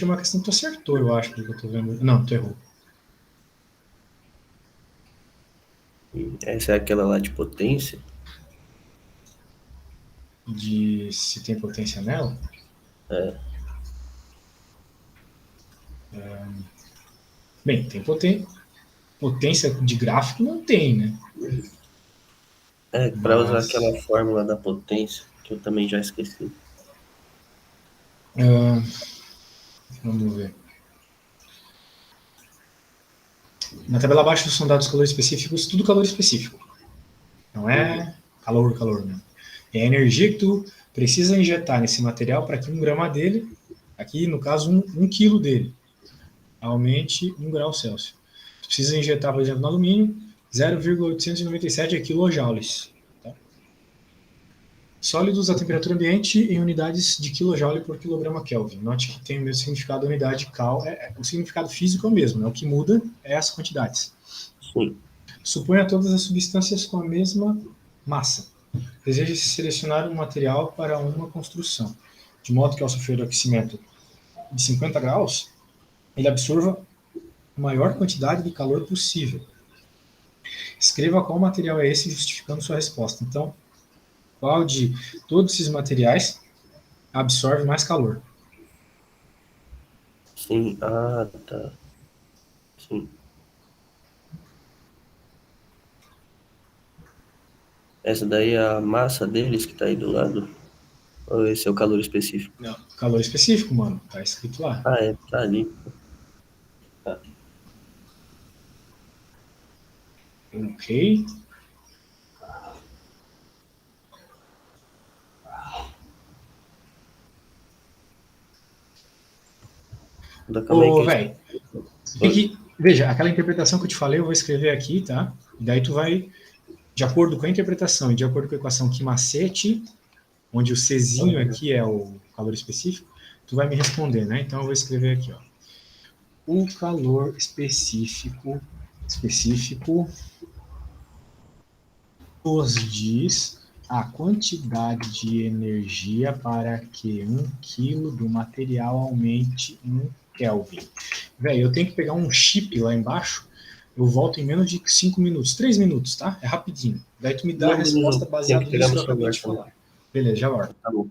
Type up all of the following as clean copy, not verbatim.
uma questão que tu acertou, eu acho, que eu tô vendo. Não, tu errou. Essa é aquela lá de potência? De se tem potência nela. É, Bem, tem potência de gráfico, não tem, né? para usar Mas, aquela fórmula da potência, que eu também já esqueci. ah, vamos ver. Na tabela abaixo são dados calores específicos, tudo calor específico. Não Uhum. é calor mesmo. É a energia que tu precisa injetar nesse material para que 1 grama dele, aqui no caso 1 quilo dele, aumente 1 grau Celsius. Tu precisa injetar, por exemplo, no alumínio, 0,897 quilojoules. Tá? Sólidos a temperatura ambiente em unidades de kilojoule por quilograma Kelvin. Note que tem o mesmo significado, a unidade cal, o significado físico é o mesmo, né? O que muda é as quantidades. Sim. Suponha todas as substâncias com a mesma massa. Deseja-se selecionar um material para uma construção, de modo que ao sofrer o aquecimento de 50 graus, ele absorva a maior quantidade de calor possível. Escreva qual material é esse, justificando sua resposta. Então, qual de todos esses materiais absorve mais calor? Sim. Tá. Sim. Essa daí é a massa deles que tá aí do lado? Ou esse é o calor específico? Não, calor específico, mano. Tá escrito lá. Ah, tá ali. Tá. Ok. Calma aí Ô, que velho, Oi. veja, aquela interpretação que eu te falei, eu vou escrever aqui, tá? E daí tu vai, de acordo com a interpretação e de acordo com a equação que macete, onde o Czinho Aham. aqui é o calor específico, tu vai me responder, né? Então eu vou escrever aqui, ó. O calor específico nos diz a quantidade de energia para que 1 quilo do material aumente 1 Kelvin. Velho, eu tenho que pegar um chip lá embaixo, eu volto em menos de 5 minutos, 3 minutos, tá? É rapidinho. Daí tu me dá a Não, resposta beleza. Tem que baseada pegar nisso meu que eu acabei celular de também. falar. Beleza, já volto. Tá bom.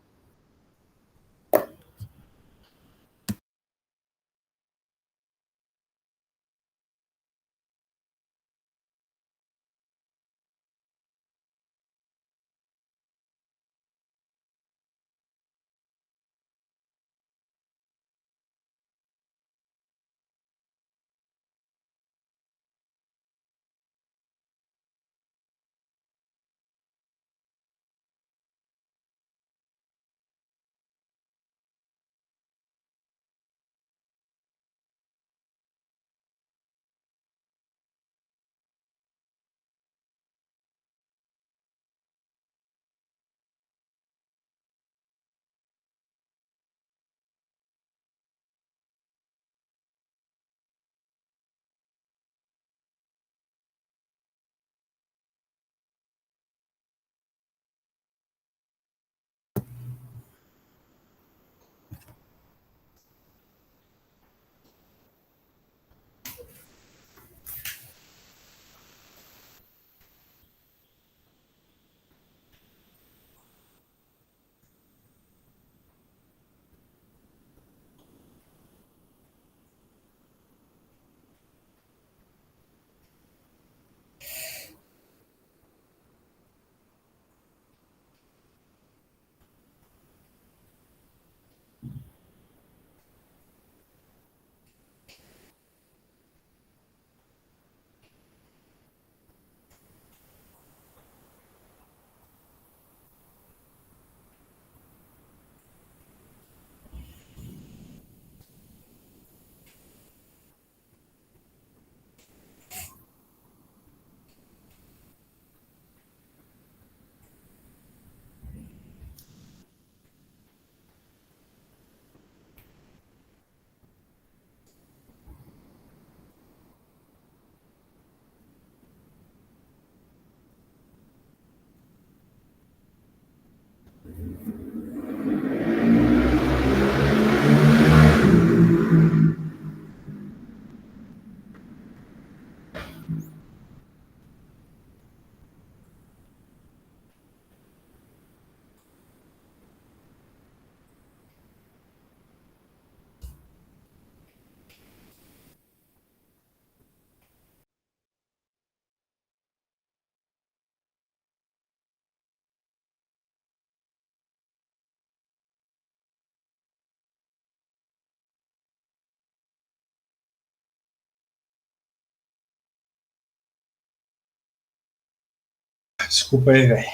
Desculpa aí, velho.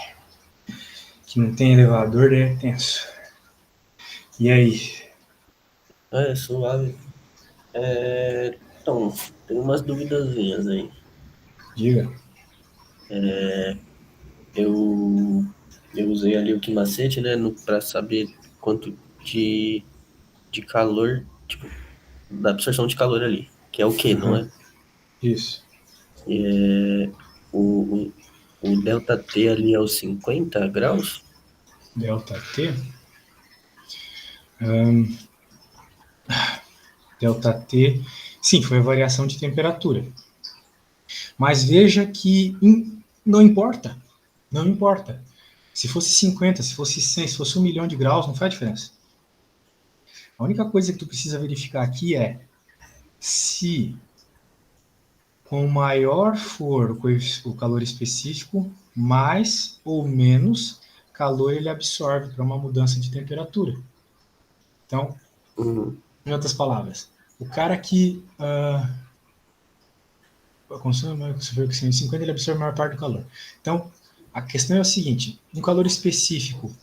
Que não tem elevador, daí é tenso. E aí? Suave. Então, tem umas duvidazinhas aí. Diga. Eu, eu usei ali o Kimacete, né, para saber quanto de calor, tipo, da absorção de calor ali, que é o Q, não é? Isso. O, o delta T ali é os 50 graus? Delta T. Delta T. Sim, foi a variação de temperatura. Mas veja que não importa. Não importa. Se fosse 50, se fosse 100, se fosse 1 milhão de graus, não faz diferença. A única coisa que tu precisa verificar aqui é se quanto maior for o calor específico, mais ou menos calor ele absorve para uma mudança de temperatura. Então, Uhum. em outras palavras, o cara que consome 50, ele absorve a maior parte do calor. Então, a questão é o seguinte: um calor específico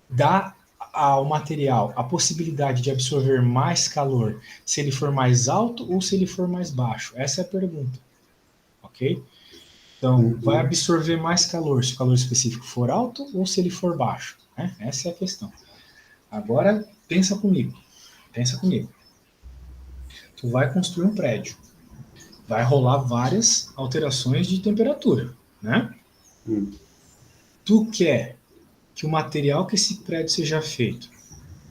dá ao material a possibilidade de absorver mais calor se ele for mais alto ou se ele for mais baixo? Essa é a pergunta, ok? Então, vai absorver mais calor se o calor específico for alto ou se ele for baixo? Né? Essa é a questão. Agora, pensa comigo. Pensa comigo. Tu vai construir um prédio. Vai rolar várias alterações de temperatura, né? Tu quer que o material que esse prédio seja feito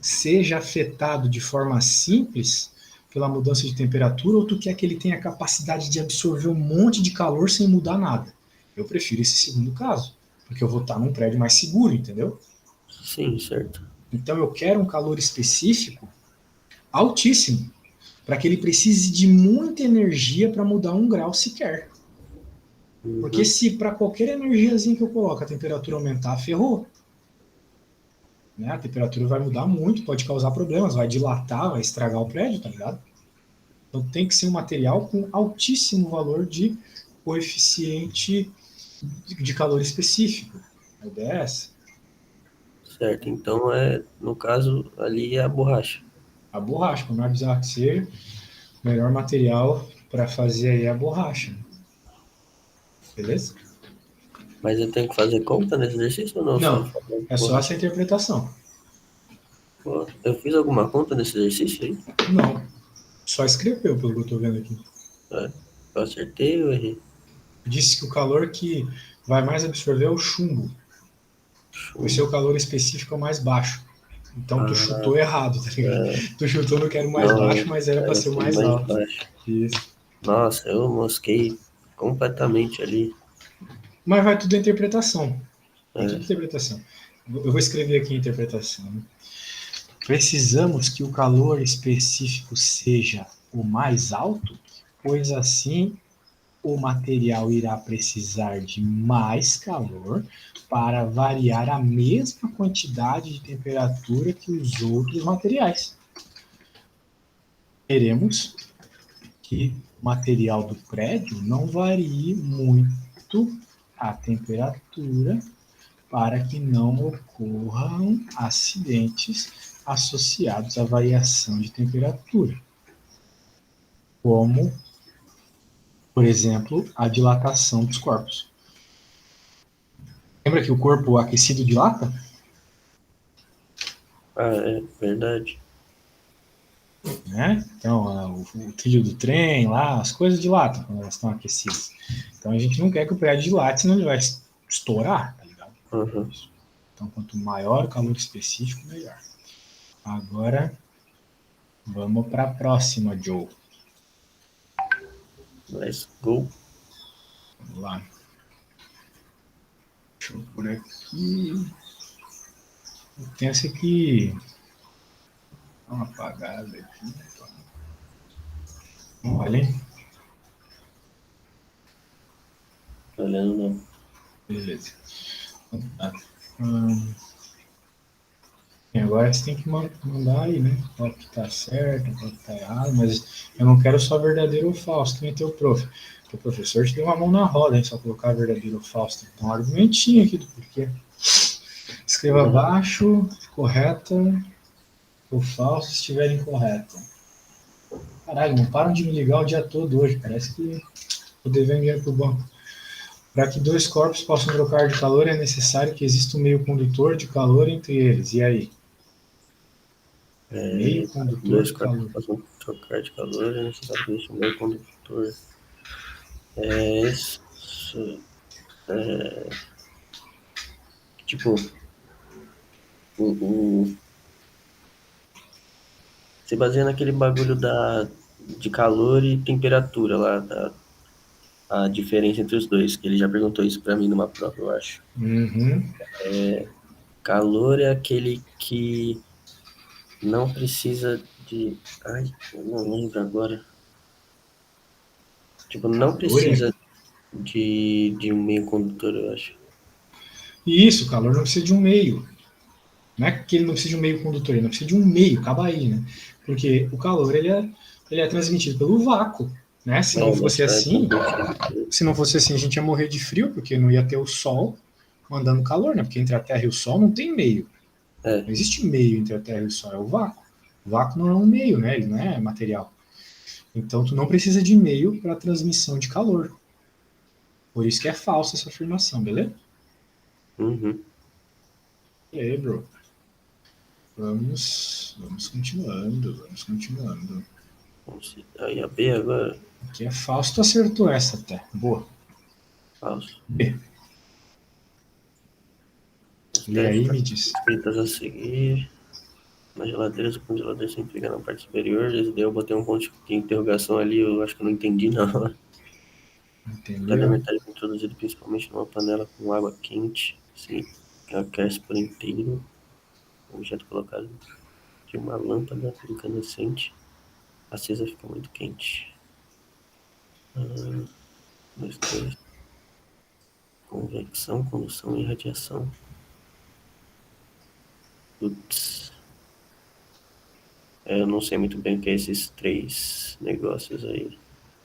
seja afetado de forma simples pela mudança de temperatura, ou tu quer que ele tenha a capacidade de absorver um monte de calor sem mudar nada? Eu prefiro esse segundo caso, porque eu vou estar num prédio mais seguro, entendeu? Sim, certo. Então eu quero um calor específico altíssimo, para que ele precise de muita energia para mudar 1 grau sequer. Porque se para qualquer energiazinha que eu coloque a temperatura aumentar, ferrou. Né? A temperatura vai mudar muito, pode causar problemas, vai dilatar, vai estragar o prédio, tá ligado? Então tem que ser um material com altíssimo valor de coeficiente de calor específico. A ideia é essa. Certo, então no caso, ali é a borracha. A borracha, por mais bizarro que seja, o melhor material para fazer aí é a borracha. Beleza? Mas eu tenho que fazer conta nesse exercício ou não? Só Não, falar é só essa borracha? interpretação. Pô, eu fiz alguma conta nesse exercício aí? Não, só escreveu pelo que eu estou vendo aqui. Eu acertei ou errei? Disse que o calor que vai mais absorver é o chumbo. O seu calor específico é o mais baixo. Então tu chutou errado, tá ligado? Tu chutou no que era o mais Não, baixo, mas era para eu ser o fui mais mais alto. baixo. Isso. Nossa, eu mosquei completamente ali. Mas vai tudo em interpretação. Vai tudo em É, interpretação. Eu vou escrever aqui a interpretação. Né? Precisamos que o calor específico seja o mais alto, pois assim o material irá precisar de mais calor para variar a mesma quantidade de temperatura que os outros materiais. Queremos que o material do prédio não varie muito a temperatura para que não ocorram acidentes associados à variação de temperatura, como, por exemplo, a dilatação dos corpos. Lembra que o corpo aquecido dilata? é verdade. Né? Então, o trilho do trem lá, as coisas dilatam quando elas estão aquecidas. Então, a gente não quer que o prédio dilate, senão ele vai estourar, tá ligado? Uhum. Então, quanto maior o calor específico, melhor. Agora, vamos para a próxima, Joe. Let's go. Vamos lá. Deixa eu por aqui. Tem essa aqui. Dá uma apagada aqui. Olha, hein? Tô olhando não. Beleza. Agora você tem que mandar aí, né? Qual que tá certo, qual que tá errado, mas eu não quero só verdadeiro ou falso, também tem o prof. O professor te deu uma mão na roda, hein? Só colocar verdadeiro ou falso. Tem um argumentinho aqui do porquê. Escreva abaixo, correta ou falso, se estiver incorreta. Caralho, não param de me ligar o dia todo hoje. Parece que tô devendo dinheiro pro banco. Para que dois corpos possam trocar de calor, é necessário que exista um meio condutor de calor entre eles. E aí? Meio condutor Dois de corpos calor. possam trocar de calor, é necessário que exista um meio condutor. Isso. Tipo, se baseia naquele bagulho de calor e temperatura lá, a diferença entre os dois, que ele já perguntou isso pra mim numa prova, eu acho. Uhum. Calor é aquele que não precisa de... Ai, eu não lembro agora. Tipo, não Calor é... precisa de um meio condutor, eu acho. Isso, o calor não precisa de um meio. Não é que ele não precisa de um meio condutor, ele não precisa de um meio, acaba aí, né? Porque o calor ele é transmitido pelo vácuo, né? Se não fosse assim, a gente ia morrer de frio, porque não ia ter o sol mandando calor, né? Porque entre a Terra e o Sol não tem meio. É, Não existe meio entre a Terra e o Sol, é o vácuo. O vácuo não é um meio, né? Ele não é material. Então tu não precisa de meio para transmissão de calor. Por isso que é falsa essa afirmação, beleza? uhum. E aí, bro? Vamos continuando. Aí a B agora, Aqui é falso, tu acertou essa até. Boa. falso. B. Os Lê aí e testes me diz. escritas a seguir. Na geladeira, o congelador sempre fica na parte superior. Esse daí eu botei um ponto de interrogação ali, eu acho que eu não entendi, não. O talher Entendeu? metálico introduzido principalmente numa panela com água quente, sem aquece por inteiro. Um objeto colocado de uma lâmpada incandescente acesa fica muito quente. 2, 3. Convecção, condução e radiação. Putz. Eu não sei muito bem o que é esses 3 negócios aí.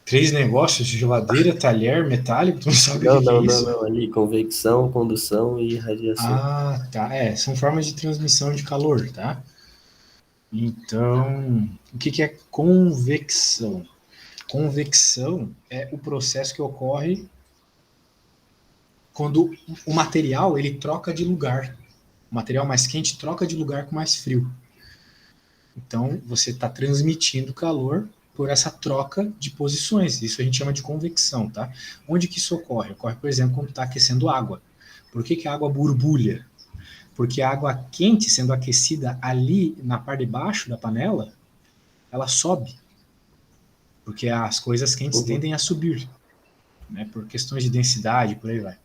3 negócios de geladeira, talher, metálico, tu não sabe o que é isso? Não. Ali, convecção, condução e radiação. Ah, tá. É, são formas de transmissão de calor, tá? Então, o que é convecção? Convecção é o processo que ocorre quando o material ele troca de lugar. O material mais quente troca de lugar com mais frio. Então, você está transmitindo calor por essa troca de posições. Isso a gente chama de convecção, tá? Onde que isso ocorre? Ocorre, por exemplo, quando está aquecendo água. Por que a água borbulha? Porque a água quente sendo aquecida ali na parte de baixo da panela, ela sobe. Porque as coisas quentes tendem a subir, né? Por questões de densidade, por aí vai.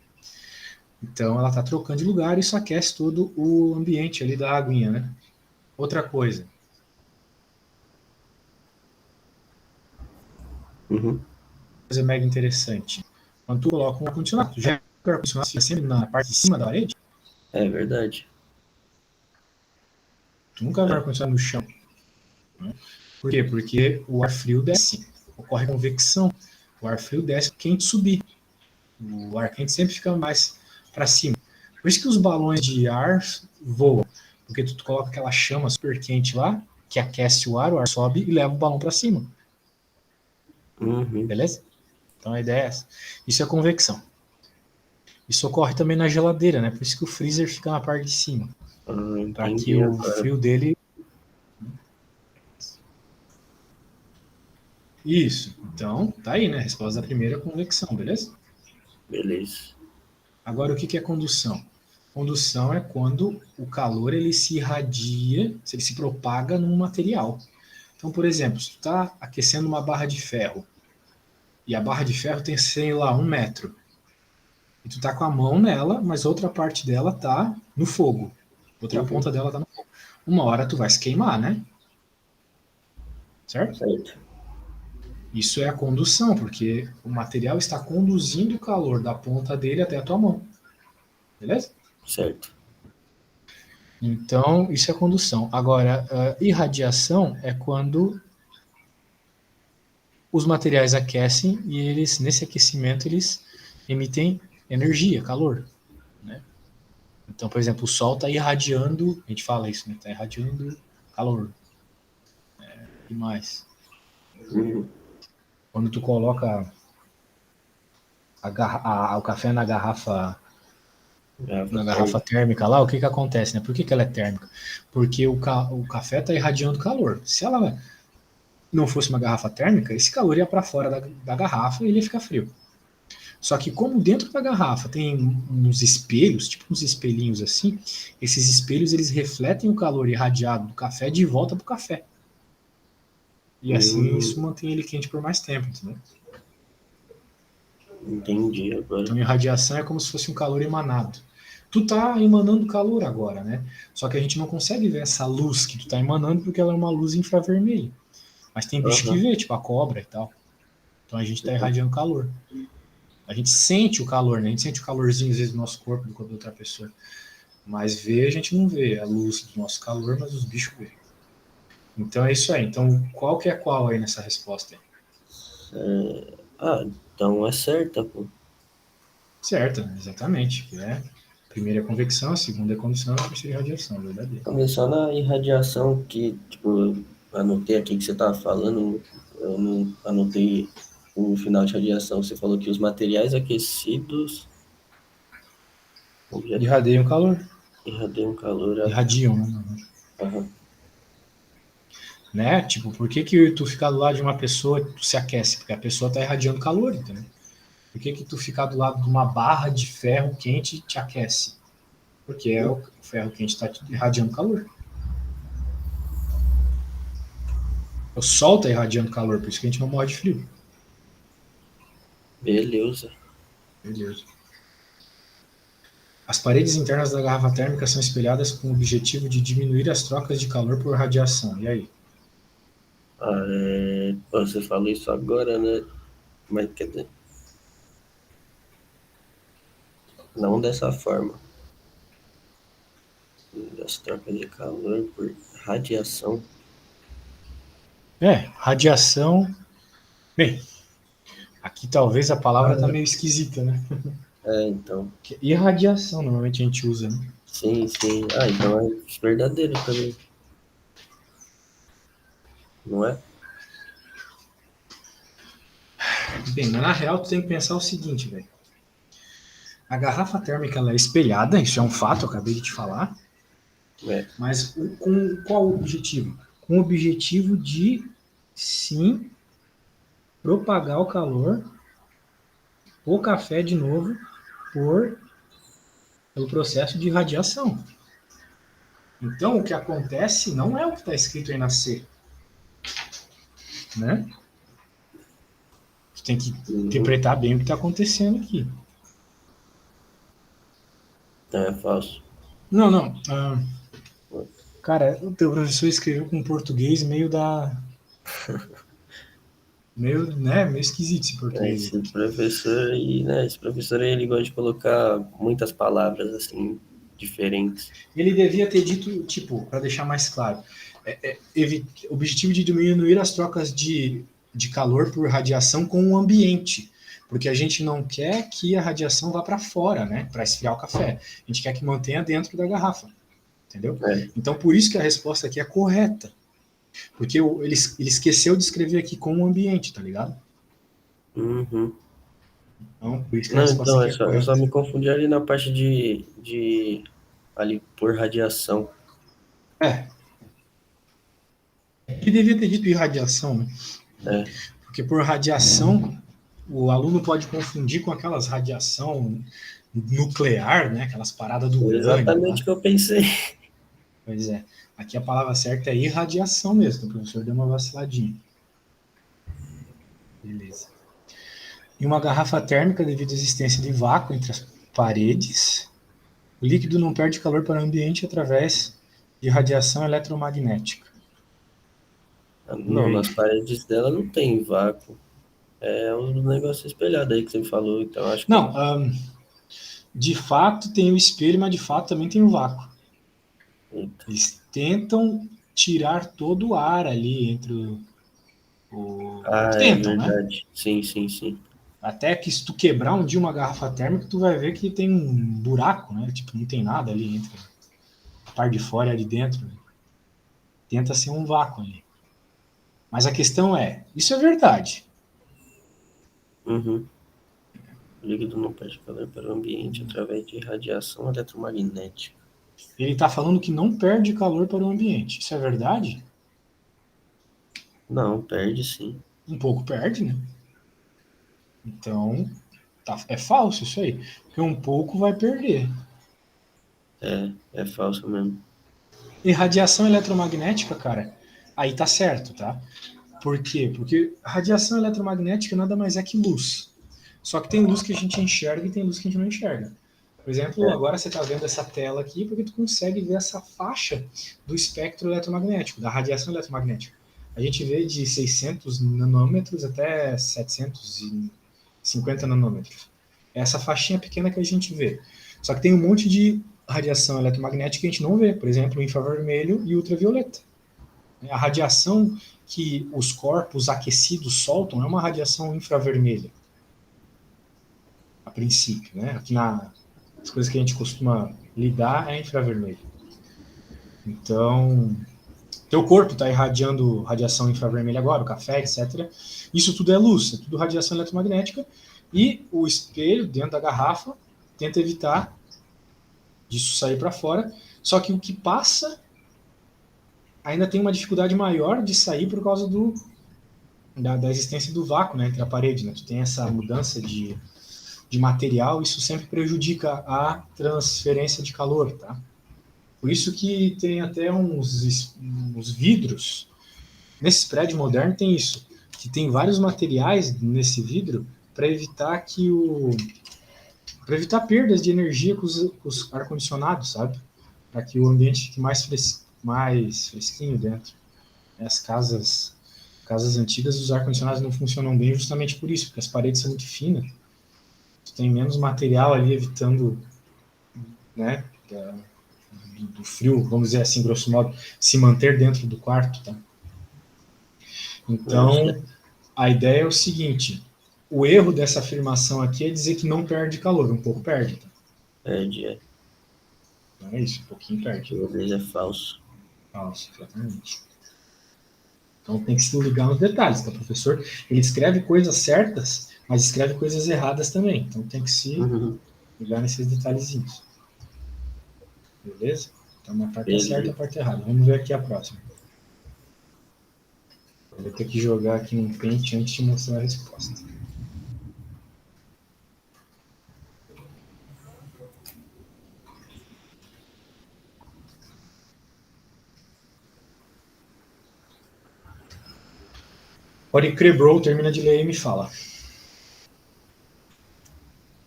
Então, ela está trocando de lugar e isso aquece todo o ambiente ali da aguinha, né? Outra coisa, Uhum. coisa mega interessante. Quando tu coloca um ar-condicionado, tu já o ar-condicionado fica sempre na parte de cima da parede, É verdade. tu nunca vai ar-condicionado no chão. Né? Por quê? Porque o ar frio desce, ocorre convecção. O ar frio desce, quente subir. O ar quente sempre fica mais para cima. Por isso que os balões de ar voam, porque tu coloca aquela chama super quente lá, que aquece o ar sobe e leva o balão para cima. Uhum. Beleza? Então a ideia é essa. Isso é convecção. Isso ocorre também na geladeira, né? Por isso que o freezer fica na parte de cima. Para que Entendi o agora. frio dele. Isso. Então, tá aí, né? A resposta da primeira é convecção, beleza? Beleza. Agora, o que é condução? Condução é quando o calor ele se irradia, ele se propaga num material. Então, por exemplo, se tu está aquecendo uma barra de ferro e a barra de ferro tem, sei lá, 1 metro, e tu tá com a mão nela, mas outra parte dela tá no fogo, outra Uhum. ponta dela tá no fogo. Uma hora tu vai se queimar, né? Certo? Certo. Isso é a condução, porque o material está conduzindo o calor da ponta dele até a tua mão. Beleza? Certo. Então, isso é condução. Agora, irradiação é quando os materiais aquecem e eles, nesse aquecimento, eles emitem energia, calor, né? Então, por exemplo, o Sol está irradiando, a gente fala isso, né? Está irradiando calor. E mais. Uhum. Quando tu coloca o café na garrafa térmica lá, o que acontece, né? Por que ela é térmica? Porque o café está irradiando calor. Se ela não fosse uma garrafa térmica, esse calor ia para fora da garrafa e ele ia ficar frio. Só que como dentro da garrafa tem uns espelhos, tipo uns espelhinhos assim, esses espelhos eles refletem o calor irradiado do café de volta pro café. E assim isso mantém ele quente por mais tempo, entendeu? Entendi agora. Então irradiação é como se fosse um calor emanado. Tu tá emanando calor agora, né? Só que a gente não consegue ver essa luz que tu tá emanando porque ela é uma luz infravermelha. Mas tem bicho que vê, tipo a cobra e tal. Então a gente tá irradiando calor. A gente sente o calor, né? A gente sente o calorzinho às vezes do nosso corpo, do corpo da outra pessoa. Mas ver a gente não vê a luz do nosso calor, mas os bichos vê. Então é isso aí. Então qual que é qual aí nessa resposta aí? Então é certa, pô. Certo, exatamente. A primeira é convecção, a segunda é condução, a terceira é radiação, verdadeiro. Só na irradiação que, tipo, eu anotei aqui que você tava falando, eu não anotei o final de radiação. Você falou que os materiais aquecidos Irradiam calor. irradiam calor. Irradiam, né? Aham. Né? Tipo, por que tu ficar do lado de uma pessoa tu se aquece? Porque a pessoa tá irradiando calor, entendeu? Por que tu ficar do lado de uma barra de ferro quente te aquece? Porque o ferro quente está irradiando calor. O sol está irradiando calor, por isso que a gente não morre de frio. Beleza. As paredes internas da garrafa térmica são espelhadas com o objetivo de diminuir as trocas de calor por radiação. E aí? Você falou isso agora, né? Mas quer dizer, não dessa forma. Das trocas de calor por radiação. Radiação. Bem, aqui talvez a palavra tá meio esquisita, né? Então. Irradiação, normalmente a gente usa, né? Sim. Então é verdadeiro também. Não é? Bem, mas na real tu tem que pensar o seguinte, velho. A garrafa térmica ela é espelhada, isso é um fato, eu acabei de te falar. Mas com qual objetivo? Com o objetivo de, sim, propagar o calor, o café de novo, pelo processo de radiação. Então, o que acontece não é o que está escrito aí na C. Né? Você tem que interpretar bem o que está acontecendo aqui. É falso. Não. Cara, o teu professor escreveu com português meio meio esquisito esse português. Esse professor aí, ele gosta de colocar muitas palavras assim, diferentes. Ele devia ter dito, tipo, para deixar mais claro, objetivo de diminuir as trocas de calor por radiação com o ambiente. Porque a gente não quer que a radiação vá para fora, né? Para esfriar o café. A gente quer que mantenha dentro da garrafa. Entendeu? Então, por isso que a resposta aqui é correta. Porque ele esqueceu de escrever aqui com o ambiente, tá ligado? Uhum. Então, por isso que a resposta aqui é correta. Eu só me confundi ali na parte de ali por radiação. Ele devia ter dito irradiação, né? Porque por radiação, o aluno pode confundir com aquelas radiação nuclear, né? Aquelas paradas do urânio. Exatamente o que eu pensei. Pois é. Aqui a palavra certa é irradiação mesmo. O professor deu uma vaciladinha. Beleza. Em uma garrafa térmica, devido à existência de vácuo entre as paredes, o líquido não perde calor para o ambiente através de radiação eletromagnética. Não, nas paredes dela não tem vácuo. É um negócio espelhado aí que você falou, então acho que... Não, de fato tem o espelho, mas de fato também tem o vácuo. Eita. Eles tentam tirar todo o ar ali entre Ah, é Tentam, né? verdade. Sim, sim, sim. Até que se tu quebrar um dia uma garrafa térmica, tu vai ver que tem um buraco, né? Tipo, não tem nada ali entre a parte de fora e a de dentro. Né? Tenta ser um vácuo ali. Mas a questão é, isso é verdade. Uhum. O líquido não perde calor para o ambiente através de radiação eletromagnética. Ele está falando que não perde calor para o ambiente. Isso é verdade? Não, perde sim. Um pouco perde, né? Então, é falso isso aí. Porque um pouco vai perder. É falso mesmo. E radiação eletromagnética, cara, aí tá certo, tá? Por quê? Porque radiação eletromagnética nada mais é que luz. Só que tem luz que a gente enxerga e tem luz que a gente não enxerga. Por exemplo, É, agora você está vendo essa tela aqui porque tu consegue ver essa faixa do espectro eletromagnético, da radiação eletromagnética. A gente vê de 600 nanômetros até 750 nanômetros. É essa faixinha pequena que a gente vê. Só que tem um monte de radiação eletromagnética que a gente não vê, por exemplo, infravermelho e ultravioleta. A radiação que os corpos aquecidos soltam é uma radiação infravermelha, a princípio, né? Aqui as coisas que a gente costuma lidar é infravermelho. Então, teu corpo está irradiando radiação infravermelha agora, o café, etc. Isso tudo é luz, é tudo radiação eletromagnética. E o espelho dentro da garrafa tenta evitar disso sair para fora. Só que o que passa ainda tem uma dificuldade maior de sair por causa da existência do vácuo, né, entre a parede. Né? Tu tem essa mudança de material, isso sempre prejudica a transferência de calor, tá? Por isso que tem até uns vidros. Nesse prédio moderno tem isso, que tem vários materiais nesse vidro para evitar para evitar perdas de energia com os ar-condicionados, sabe? Para que o ambiente fique mais fresquinho dentro. As casas antigas, os ar-condicionados não funcionam bem justamente por isso, porque as paredes são muito finas. Tu tem menos material ali evitando, né, do frio, vamos dizer assim, grosso modo, se manter dentro do quarto, tá? eu sei. Então, a ideia é o seguinte: o erro dessa afirmação aqui é dizer que não perde calor, um pouco perde. Tá? Perde, é. Não é isso, um pouquinho perde. Às vezes é falso. Nossa, exatamente. Então tem que se ligar nos detalhes, tá? O professor, ele escreve coisas certas, mas escreve coisas erradas também. Então tem que se Uhum. ligar nesses detalhezinhos. Beleza? Então uma parte é certa e a Beleza. parte errada. Vamos ver aqui a próxima. Eu vou ter que jogar aqui no Paint antes de mostrar a resposta. Pode crer, bro, termina de ler e me fala.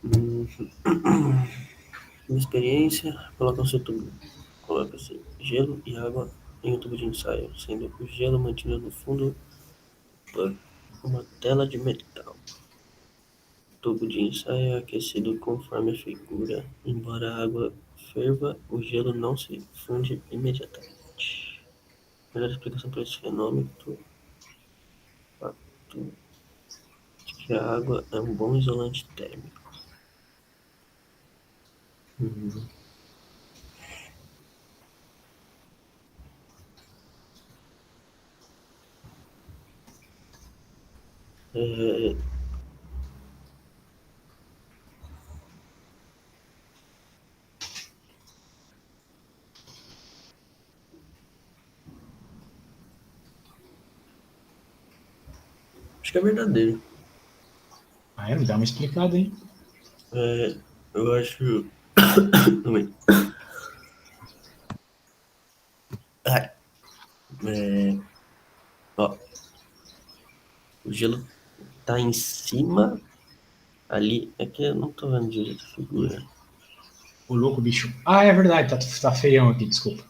Hum. Uma experiência, coloca o seu tubo. Coloca-se gelo e água em um tubo de ensaio, sendo o gelo mantido no fundo por uma tela de metal. O tubo de ensaio é aquecido conforme a figura. Embora a água ferva, o gelo não se funde imediatamente. Melhor explicação para esse fenômeno é o fato de que a água é um bom isolante térmico. Uhum. É, acho que é verdadeiro. Ah, é? Me dá uma explicada, hein? É, eu acho. Também. Ai, é, ó, o gelo tá em cima ali. É que eu não tô vendo direito a figura. O louco, bicho. Ah, é verdade, tá feião aqui, desculpa.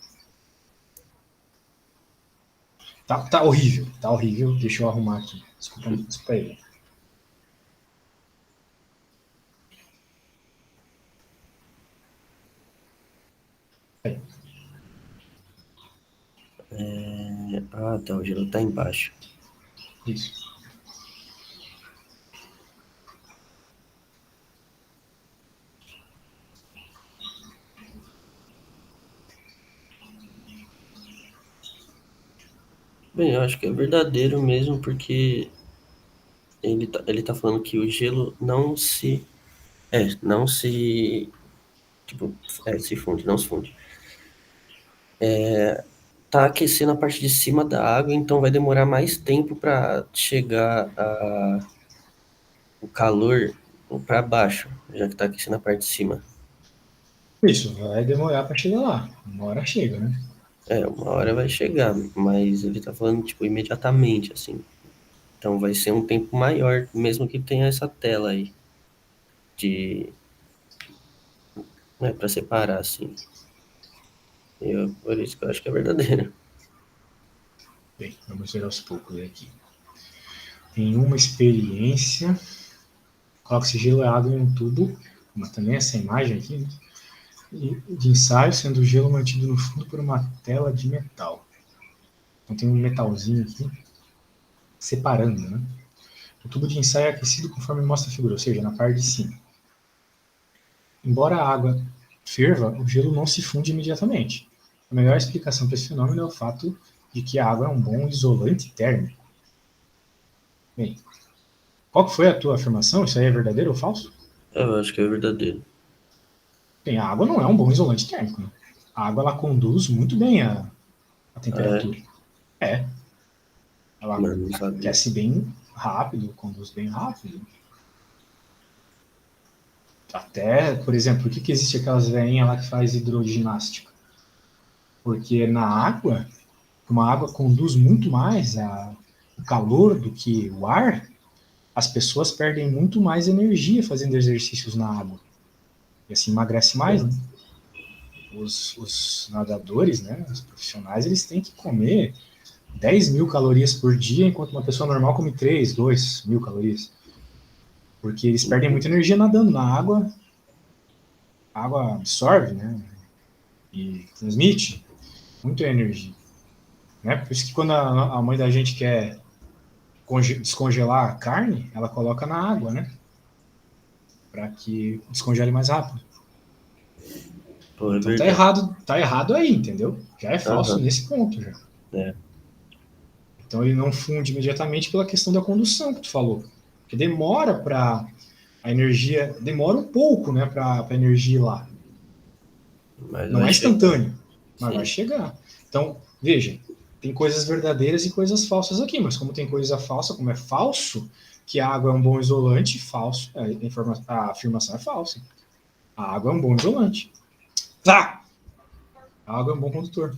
Tá horrível, tá horrível. Deixa eu arrumar aqui. Desculpa aí. Tá, o gelo tá embaixo. Isso. Bem, eu acho que é verdadeiro mesmo, porque ele tá falando que o gelo não se, tipo, se funde, não se funde. Tá aquecendo a parte de cima da água, então vai demorar mais tempo para chegar o calor para baixo, já que tá aquecendo a parte de cima. Isso, vai demorar para chegar lá. Uma hora chega, né? Uma hora vai chegar, mas ele tá falando, tipo, imediatamente, assim. Então vai ser um tempo maior, mesmo que tenha essa tela aí de, né, para separar, assim. Por isso que eu acho que é verdadeiro. Bem, vamos ver aos poucos aqui. Em uma experiência, coloca-se gelo e água em um tubo, mas também essa imagem aqui, né? De ensaio, sendo o gelo mantido no fundo por uma tela de metal. Então tem um metalzinho aqui separando, né? O tubo de ensaio é aquecido conforme mostra a figura, ou seja, na parte de cima. Embora a água ferva, o gelo não se funde imediatamente. A melhor explicação para esse fenômeno é o fato de que a água é um bom isolante térmico. Bem, qual foi a tua afirmação? Isso aí é verdadeiro ou falso? Eu acho que é verdadeiro. Bem, a água não é um bom isolante térmico. Né? A água ela conduz muito bem a É, temperatura. É, ela mas não sabia. aquece bem rápido, conduz bem rápido. Até, por exemplo, por que existe aquelas veinhas lá que faz hidroginástica? Porque na água, como a água conduz muito mais o calor do que o ar, as pessoas perdem muito mais energia fazendo exercícios na água. E assim emagrece mais, né? Os nadadores, né, os profissionais, eles têm que comer 10 mil calorias por dia, enquanto uma pessoa normal come 3, 2 mil calorias. Porque eles perdem muita energia nadando na água, a água absorve, né, e transmite muita energia. Né? Por isso que quando a mãe da gente quer descongelar a carne, ela coloca na água, né? Para que descongele mais rápido. Pô, é Então verdade. tá errado aí, entendeu? Já é falso Aham, nesse ponto já. é. Então ele não funde imediatamente pela questão da condução que tu falou. Porque demora para a energia, demora um pouco, né, para a energia ir lá. Mas Não vai é chegar. instantâneo, mas vai Sim. chegar. Então, veja, tem coisas verdadeiras e coisas falsas aqui, mas como tem coisa falsa, como é falso, que a água é um bom isolante, falso, a afirmação é falsa. A água é um bom isolante. Tá! A água é um bom condutor.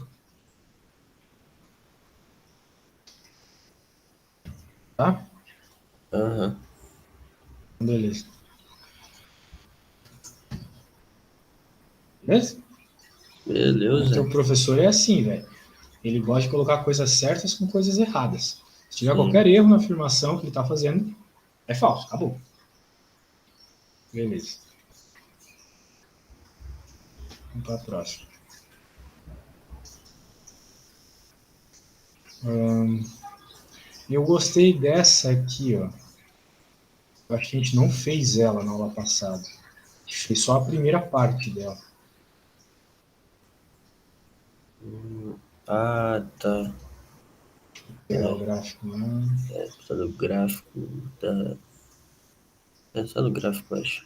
Tá? Aham. Beleza. Beleza? O Beleza. teu professor é assim, velho. Ele gosta de colocar coisas certas com coisas erradas. Se tiver Sim. qualquer erro na afirmação que ele está fazendo, é falso. Acabou. Beleza. Vamos para a próxima. Eu gostei dessa aqui, ó. Eu acho que a gente não fez ela na aula passada. A gente fez só a primeira parte dela. Tá. Vou pegar o É, gráfico lá. só do gráfico da. É só do gráfico, eu acho.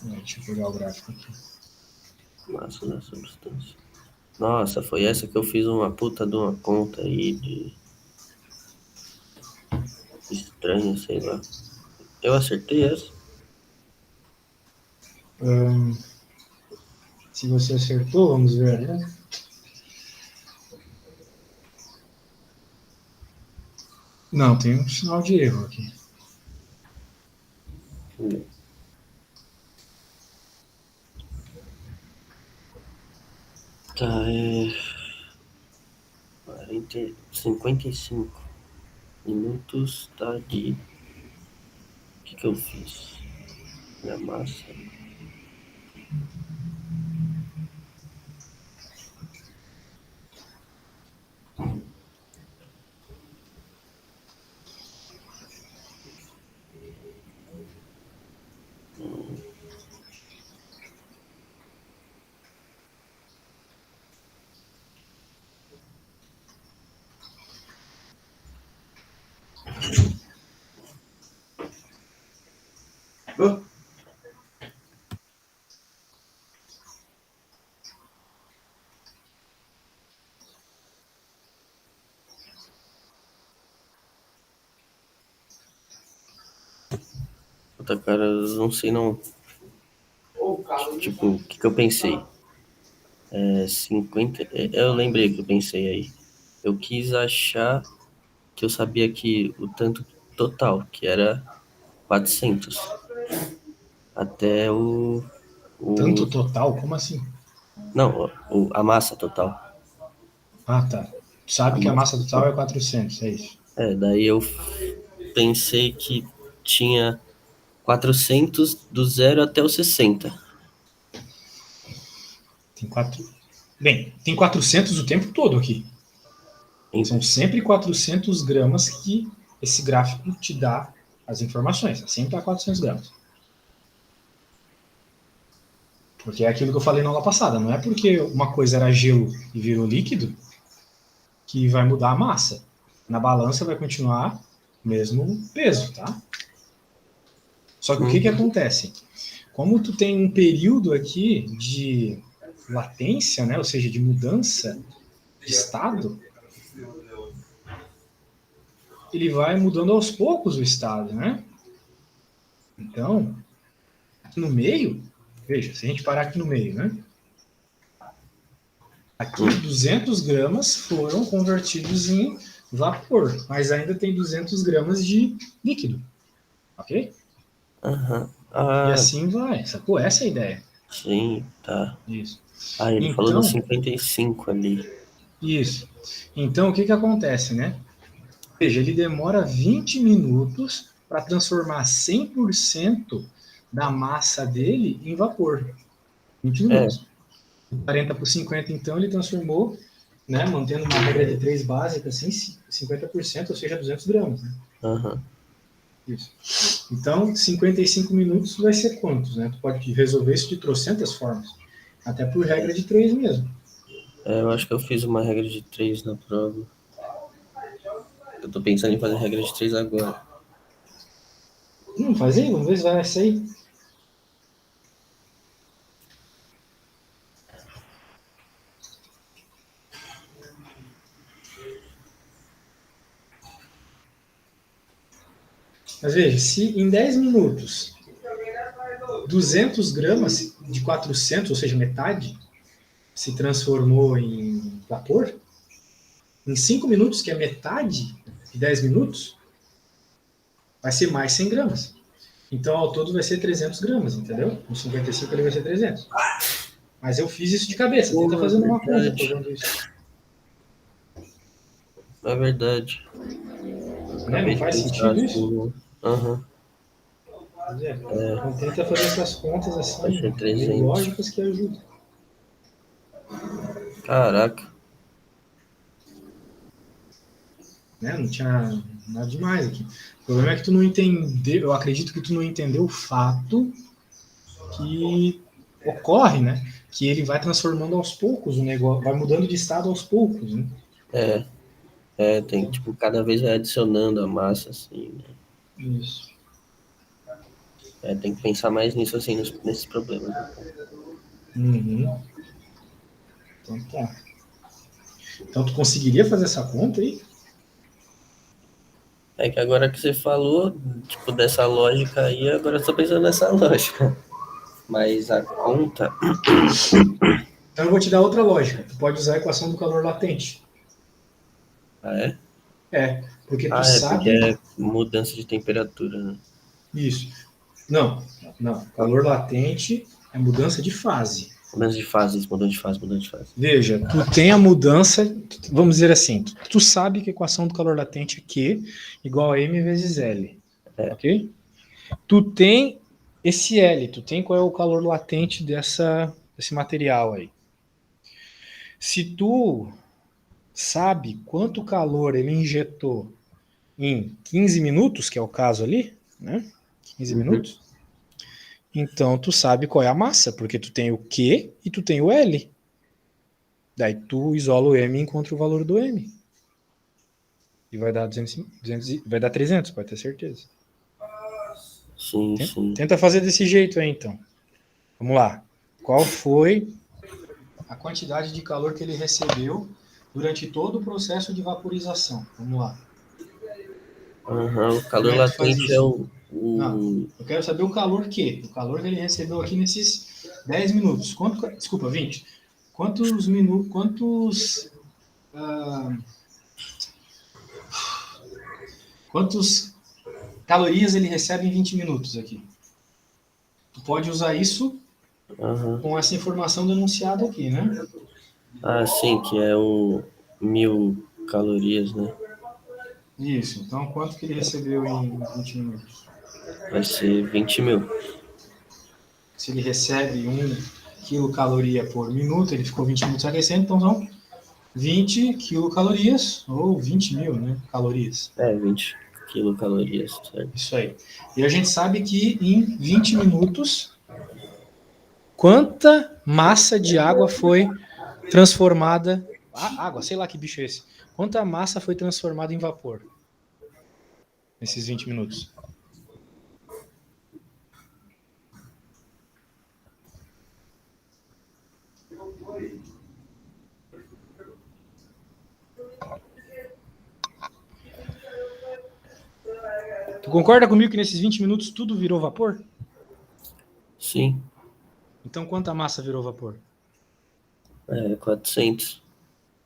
Deixa eu pegar o gráfico aqui. Massa da substância. Nossa, foi essa que eu fiz uma puta de uma conta aí de estranha, sei lá. Eu acertei essa? Hum, se você acertou, vamos ver, né? Não, tem um sinal de erro aqui. Tá, 55 minutos, tá de. O que que eu fiz? Minha massa. Oh. Puta, cara, eu não sei não. Tipo, o que eu pensei? 50. Eu lembrei que eu pensei aí. Eu quis achar que eu sabia que o tanto total, que era 400. Até o Tanto total? Como assim? não, a massa total. Ah, tá. Tu A sabe que a massa massa total total. é 400, é isso. Daí eu pensei que tinha 400 do zero até o 60. Tem quatro... Bem, tem 400 o tempo todo aqui. Em- São sempre 400 gramas que esse gráfico te dá as informações. Sempre a 400 gramas. Porque é aquilo que eu falei na aula passada. Não é porque uma coisa era gelo e virou líquido que vai mudar a massa. Na balança vai continuar o mesmo peso, tá? Só que o que Uhum. acontece? Como tu tem um período aqui de latência, né, ou seja, de mudança de estado, ele vai mudando aos poucos o estado, né? Então, no meio, veja, se a gente parar aqui no meio, né? Aqui Hum. 200 gramas foram convertidos em vapor, mas ainda tem 200 gramas de líquido, ok? Aham. E Ah, assim vai, sacou? Essa é a ideia. sim, tá. Isso. Ah, ele falou dos Então, 55 ali. isso. Então, o que que acontece, né? Veja, ele demora 20 minutos para transformar 100% da massa dele em vapor. 20 É, minutos. 40 por 50, então, ele transformou, né, mantendo uma regra de 3 básica, assim, 50%, ou seja, 200 gramas. Né? aham. Isso. Então, 55 minutos vai ser quantos? Né? Tu pode resolver isso de trocentas formas. Até por regra de 3 mesmo. Eu acho que eu fiz uma regra de 3 na prova. Eu tô pensando em fazer regra de 3 agora. Faz aí, vamos ver se vai sair. Mas veja, se em 10 minutos 200 gramas de 400, ou seja, metade, se transformou em vapor, em 5 minutos, que é metade de 10 minutos, vai ser mais 100 gramas. Então, ao todo, vai ser 300 gramas, entendeu? Com 55 ele vai ser 300. Mas eu fiz isso de cabeça. Tenta Pô, é fazendo uma conta verdade. provando isso. É verdade. Eu Né? acabei Não de faz pensar sentido isso? assim, né? Aham. Pois é. É, Então, tenta fazer essas contas vai assim, ser meio 300. lógicas que ajudam. Caraca. Né? Não tinha nada demais aqui. O problema é que tu não entendeu, eu acredito que tu não entendeu o fato que ocorre, né? Que ele vai transformando aos poucos o negócio, vai mudando de estado aos poucos, né? É, tem, tipo, cada vez vai adicionando a massa, assim, né? Isso. Tem que pensar mais nisso, assim, nesses problemas, então. Uhum. Então tá. Então tu conseguiria fazer essa conta aí? É que agora que você falou, tipo, dessa lógica aí, agora eu tô pensando nessa lógica. Mas a conta. Então eu vou te dar outra lógica. Tu pode usar a equação do calor latente. Ah, é? É, porque tu Ah, é porque sabe é mudança de temperatura, né? isso. Não, não. Calor latente é mudança de fase. Mudança de fase, isso, mudando de fase, mudando de fase. Veja, tu tem a mudança, vamos dizer assim, tu sabe que a equação do calor latente é Q igual a M vezes L, É. ok? Tu tem esse L, tu tem qual é o calor latente desse material aí. Se tu sabe quanto calor ele injetou em 15 minutos, que é o caso ali, né? 15 Uhum. minutos, então tu sabe qual é a massa, porque tu tem o Q e tu tem o L. Daí tu isola o M e encontra o valor do M. E vai dar 200, vai dar 300, pode ter certeza. Sim, sim. Tenta fazer desse jeito aí, então. Vamos lá. Qual foi a quantidade de calor que ele recebeu durante todo o processo de vaporização? Vamos lá. Aham, o Como calor é que tu faz latente é isso? o, Não, o. eu quero saber o calor que? O calor que ele recebeu aqui nesses 10 minutos. Desculpa, 20. Quantos minutos, ah, quantos calorias ele recebe em 20 minutos aqui? Tu pode usar isso Aham. com essa informação denunciada aqui, né? Ah, sim, que é o 1.000 calorias, né? Isso. Então, quanto que ele recebeu em 20 minutos? Vai ser 20.000. Se ele recebe 1 quilocaloria por minuto, ele ficou 20 minutos aquecendo, então são 20 quilocalorias, ou 20 mil, né? Calorias. 20 quilocalorias, certo? Isso aí. E a gente sabe que em 20 minutos, quanta massa de água foi transformada. Água, sei lá que bicho é esse. Quanta massa foi transformada em vapor nesses 20 minutos? Tu concorda comigo que nesses 20 minutos tudo virou vapor? Sim, Então quanta massa virou vapor? 400.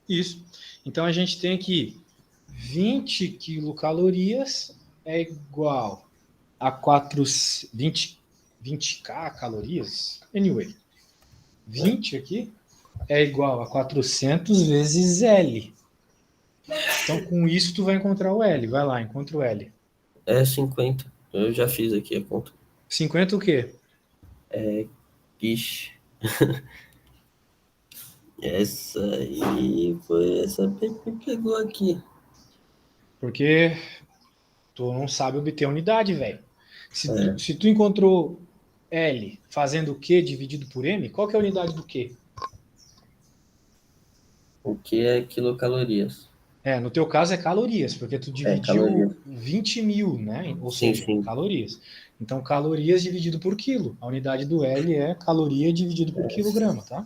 Isso. Então a gente tem que 20 quilocalorias é igual a 20k calorias. Anyway, 20 aqui é igual a 400 vezes L. Então com isso tu vai encontrar o L. Vai lá, encontra o L. 50. Eu já fiz aqui a conta. 50 o quê? Ixi, essa aí foi essa que me pegou aqui. Porque tu não sabe obter a unidade, velho. Se tu, É, se tu encontrou L fazendo o Q dividido por M, qual que é a unidade do Q? o que é quilocalorias? No teu caso é calorias, porque tu Calorias. dividiu 20 mil, né? Ou Sim, seja, sim. calorias. Então, calorias dividido por quilo. A unidade do L é caloria dividido por quilograma, tá?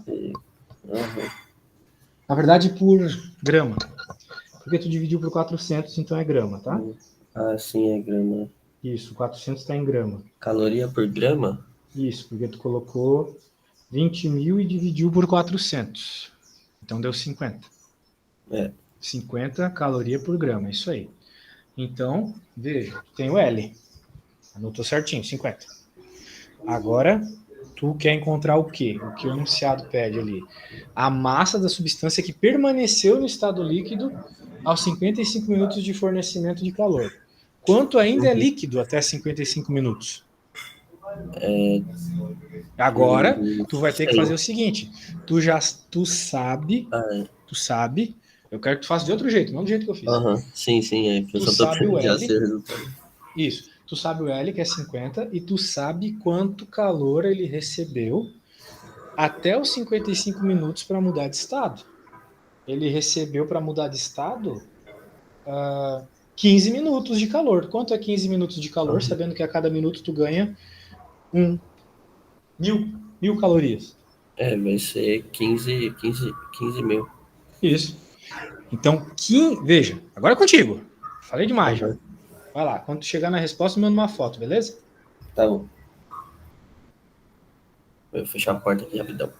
Aham. Na verdade, por grama. Porque tu dividiu por 400, então é grama, tá? Ah, sim, é grama. Isso, 400 está em grama. Caloria por grama? Isso, porque tu colocou 20 mil e dividiu por 400. Então deu 50. É. 50 caloria por grama, é isso aí. Então, veja, tem o L. Anotou certinho, 50. Agora, tu quer encontrar o quê? O que o enunciado pede ali? A massa da substância que permaneceu no estado líquido aos 55 minutos de fornecimento de calor. Quanto ainda é líquido até 55 minutos? Agora, tu vai ter que 100. fazer o seguinte: tu sabe, Ah, é. tu sabe, eu quero que tu faça de outro jeito, não do jeito que eu fiz. Aham. Sim, sim, é que eu Tu só tô sabe o tendo já L, sei o resultado. isso. Tu sabe o L, que é 50, e tu sabe quanto calor ele recebeu até os 55 minutos para mudar de estado. Ele recebeu para mudar de estado 15 minutos de calor. Quanto é 15 minutos de calor, Aham. sabendo que a cada minuto tu ganha um mil calorias? Vai ser 15.000. Isso. Então, veja, agora é contigo. Falei demais já. Aham. Vai lá, quando tu chegar na resposta, manda uma foto, beleza? Tá bom. Vou fechar a porta aqui rapidão.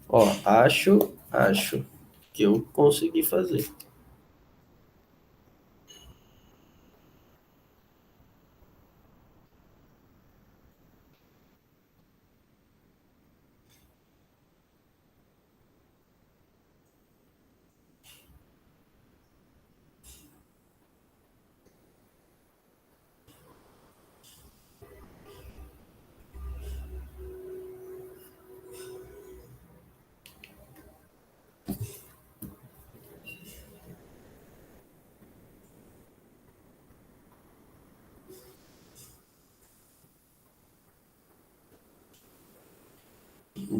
Ó, acho que eu consegui fazer.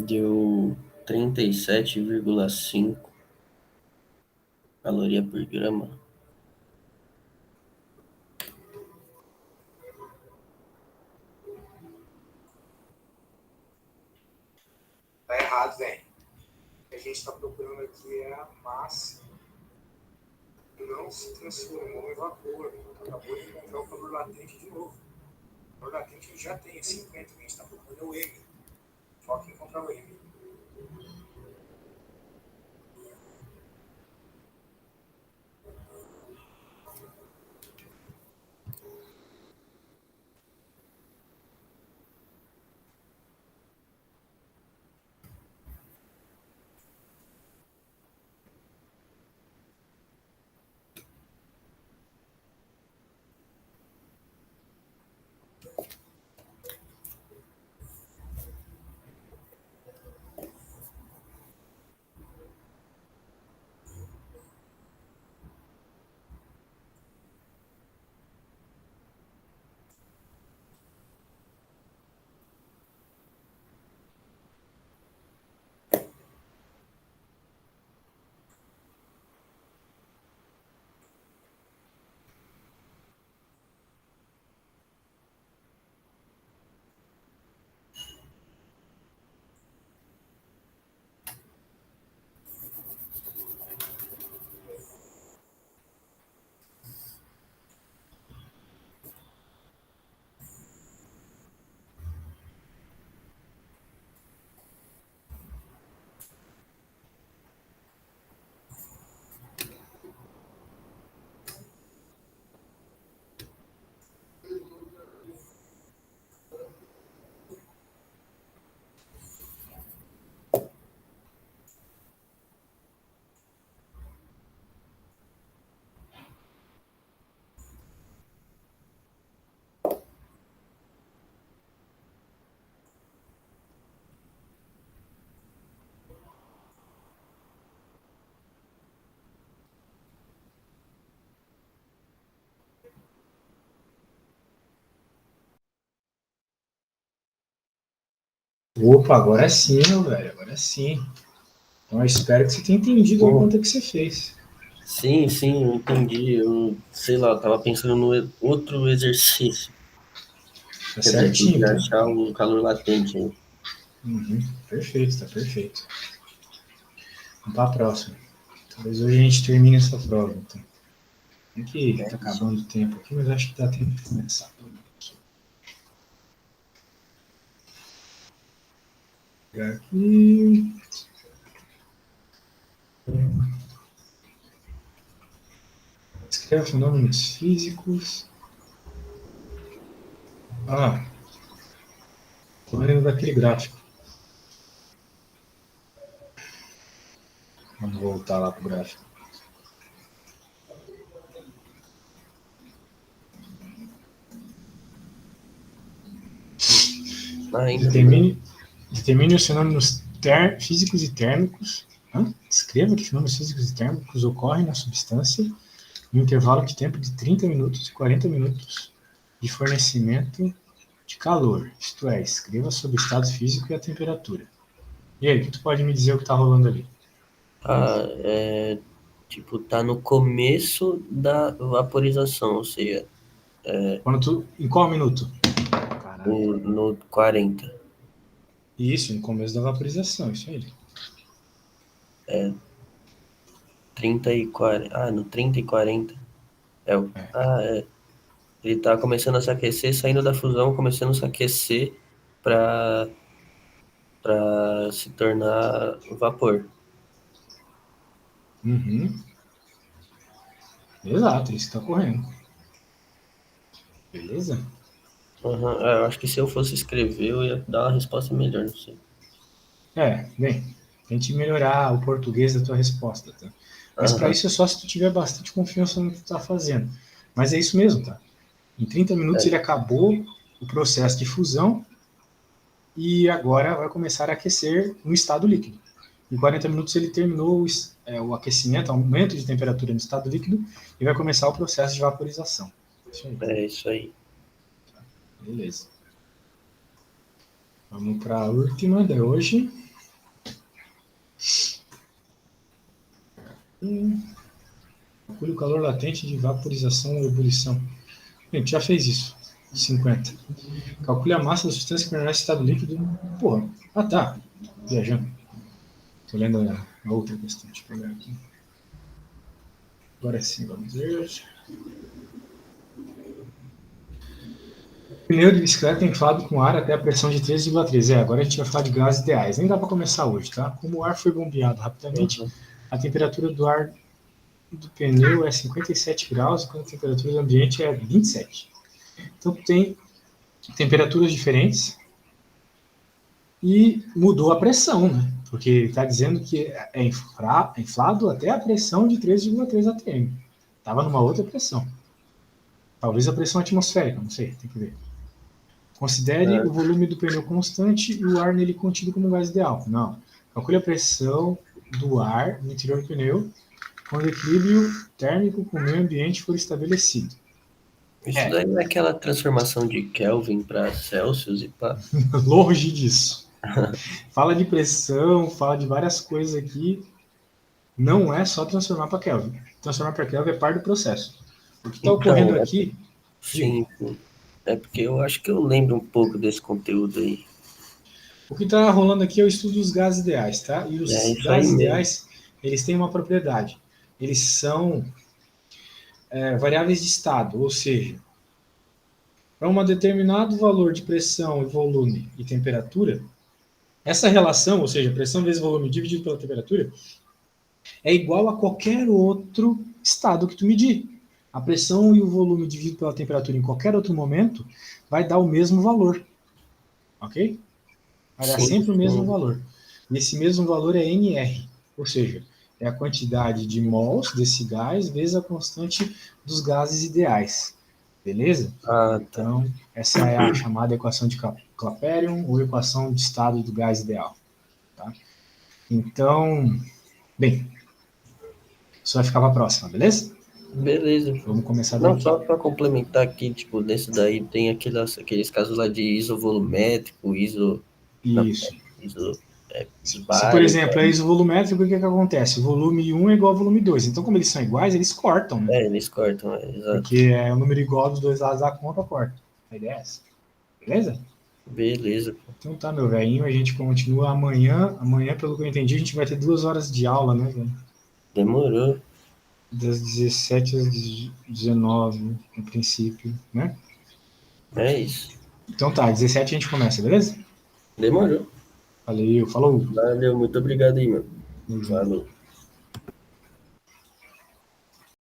Deu 37,5 caloria por grama. Tá errado, velho. O que a gente está procurando aqui é a massa que não se transformou em vapor. Acabou de encontrar o calor latente de novo. O calor latente já tem 50, o que a gente está procurando é o M. Foca em encontrar o M. Opa, agora sim, meu velho, agora sim. Então eu espero que você tenha entendido a Pô, conta que você fez. sim, eu entendi. Eu, sei lá, eu tava pensando no outro exercício. Tá Quer dizer, tem certinho, que então. achar o calor latente aí. Uhum, perfeito, tá perfeito. Vamos para a próxima. Talvez hoje a gente termine essa prova, então. Tem que É tá isso. acabando o tempo aqui, mas acho que dá tempo de começar. Vou pegar aqui. Escreva fenômenos físicos. Ah, tô lendo daquele gráfico. Vamos voltar lá pro gráfico. Ainda não. Determine, determine os fenômenos físicos e térmicos. Descreva que fenômenos físicos e térmicos ocorrem na substância em um intervalo de tempo de 30 minutos e 40 minutos de fornecimento de calor. Isto é, escreva sobre o estado físico e a temperatura. E aí, o que tu pode me dizer o que está rolando ali? Ah, tipo, tá no começo da vaporização, ou seja, Em qual minuto? Caralho. no 40. Isso, no começo da vaporização, isso aí. 30 e 40. Ah, no 30 e 40. Ele tá começando a se aquecer, saindo da fusão, começando a se aquecer para para se tornar vapor. Uhum. Exato, isso está correndo. Beleza? Uhum. Eu acho que se eu fosse escrever, eu ia dar uma resposta melhor, não sei. Bem, tente melhorar o português da tua resposta, tá? Mas para Aham. isso é só se tu tiver bastante confiança no que tu tá fazendo. Mas é isso mesmo, tá? Em 30 minutos É, ele acabou o processo de fusão e agora vai começar a aquecer no estado líquido. Em 40 minutos ele terminou o aquecimento, aumento de temperatura no estado líquido e vai começar o processo de vaporização. Isso aí. é isso aí. Beleza. Vamos para a última de hoje. Calcule o calor latente de vaporização ou ebulição. Gente, já fez isso. 50. Calcule a massa da substância que permanece em estado líquido. Porra. Ah, tá. Viajando. Tô lendo a outra questão. Deixa eu pegar aqui. Agora sim, vamos ver. Pneu de bicicleta é inflado com ar até a pressão de 13,3. Agora a gente vai falar de gases ideais. Nem dá para começar hoje, tá? Como o ar foi bombeado rapidamente, Uhum. a temperatura do ar do pneu é 57 graus, enquanto a temperatura do ambiente é 27. Então tem temperaturas diferentes e mudou a pressão, né? Porque está dizendo que é inflado até a pressão de 3,3 atm. Estava numa outra pressão. Talvez a pressão atmosférica, não sei, tem que ver. Considere o É, volume do pneu constante e o ar nele contido como gás ideal. Não. Calcule a pressão do ar no interior do pneu quando o equilíbrio térmico com o meio ambiente for estabelecido. isso É, daí é aquela transformação de Kelvin para Celsius e pá. longe disso. Fala de pressão, fala de várias coisas aqui. Não é só transformar para Kelvin. Transformar para Kelvin é parte do processo. O que está ocorrendo Então, aqui, diga, sim, sim. É porque eu acho que eu lembro um pouco desse conteúdo aí. o que está rolando aqui é o estudo dos gases ideais, tá? E É os isso aí gases mesmo. ideais, eles têm uma propriedade. Eles são variáveis de estado, ou seja, para um determinado valor de pressão, volume e temperatura, essa relação, ou seja, pressão vezes volume dividido pela temperatura, é igual a qualquer outro estado que tu medir. A pressão e o volume dividido pela temperatura em qualquer outro momento vai dar o mesmo valor, ok? Vai dar Sim, sempre o mesmo sim. valor. E esse mesmo valor é NR, ou seja, é a quantidade de mols desse gás vezes a constante dos gases ideais. Beleza? Ah, tá. Então, essa é a chamada equação de Clapeyron ou equação de estado do gás ideal. Tá? Então, bem, isso vai ficar para a próxima, beleza? Beleza. Vamos começar Não, daqui. só para complementar aqui, tipo, nesse daí tem aqueles casos lá de isovolumétrico, não, Isso. iso, Se, por isbárico. exemplo, é isovolumétrico, o que acontece? O volume 1 é igual ao volume 2. Então, como eles são iguais, eles cortam, né? Eles cortam, exato. Porque é o número igual dos dois lados da conta, corta. A ideia é essa. Beleza? Beleza, pô. Então tá, meu velhinho, a gente continua amanhã. Amanhã, pelo que eu entendi, a gente vai ter 2 horas de aula, né, velho? Demorou. Das 17 às 19, no princípio, né? É isso. Então tá, 17 a gente começa, beleza? Demorou. Valeu, falou. Valeu, muito obrigado aí, mano. Tamo junto. Falou.